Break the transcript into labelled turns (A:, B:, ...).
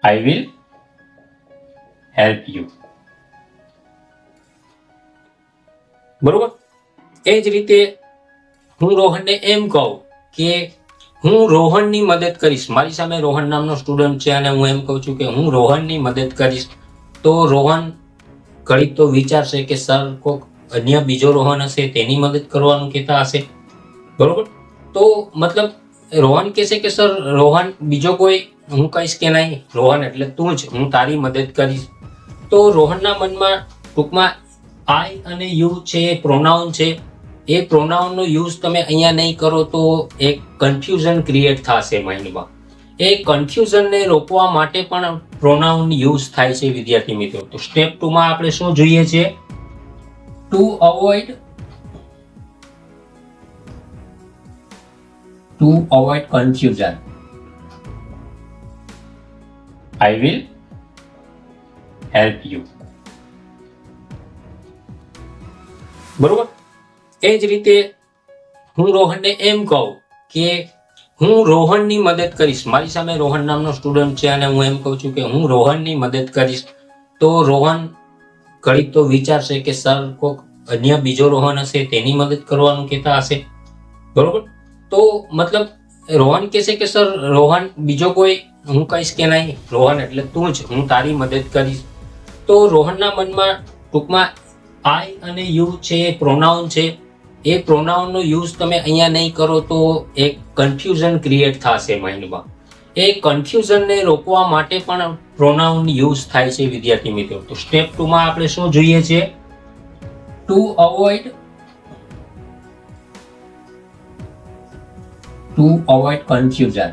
A: I will help you. બરોબર. એ જ રીતે હું રોહનને એમ કહું કે હું રોહનની મદદ કરીશ. મારી સામે રોહન નામનો સ્ટુડન્ટ છે અને હું એમ કહું છું કે હું રોહનની મદદ કરીશ, તો રોહન ઘડીક તો વિચારશે કે સર કોઈક અન્ય બીજો રોહન હશે, તેની મદદ કરવાનું કહેતા હશે. બરોબર. તો મતલબ રોહન કહેશે કે સર રોહન બીજો કોઈ, હું કહીશ કે નહીં રોહન એટલે તું જ, હું તારી મદદ કરીશ. તો રોહનના મનમાં ટૂંકમાં આઈ અને યુ છે એ પ્રોનાઉન છે, એ પ્રોનાઉનનો યુઝ તમે અહીંયા નહીં કરો તો એક કન્ફ્યુઝન ક્રિએટ થશે માઇન્ડમાં. એ કન્ફ્યુઝનને રોકવા માટે પણ પ્રોનાઉન યુઝ થાય છે વિદ્યાર્થી મિત્રો. તો સ્ટેપ 2 માં આપણે શું જોઈએ છે? Two avoid confusion, I will help you. બરોબર. એ જ રીતે હું રોહનને એમ કહું કે હું રોહનની મદદ કરીશ. મારી સામે રોહન નામનો સ્ટુડન્ટ છે અને હું એમ કહું છું કે હું રોહનની મદદ કરીશ, તો રોહન ઘડીક તો વિચારશે કે સર કોઈક અન્ય બીજો રોહન હશે, તેની મદદ કરવાનું કહેતા હશે. બરોબર. તો મતલબ રોહન કહેશે કે સર રોહન બીજો કોઈ, હું કહીશ કે નહીં રોહન એટલે તું જ, હું તારી મદદ કરીશ. તો રોહનના મનમાં ટૂંકમાં આઈ અને યુ છે એ પ્રોનાઉન છે, એ પ્રોનાઉનનો યુઝ તમે અહીંયા નહીં કરો તો એક કન્ફ્યુઝન ક્રિએટ થશે માઇન્ડમાં. એ કન્ફ્યુઝનને રોકવા માટે પણ પ્રોનાઉન યુઝ થાય છે વિદ્યાર્થી મિત્રો. તો સ્ટેપ 2 માં આપણે શું જોઈએ છે? Two avoid confusion,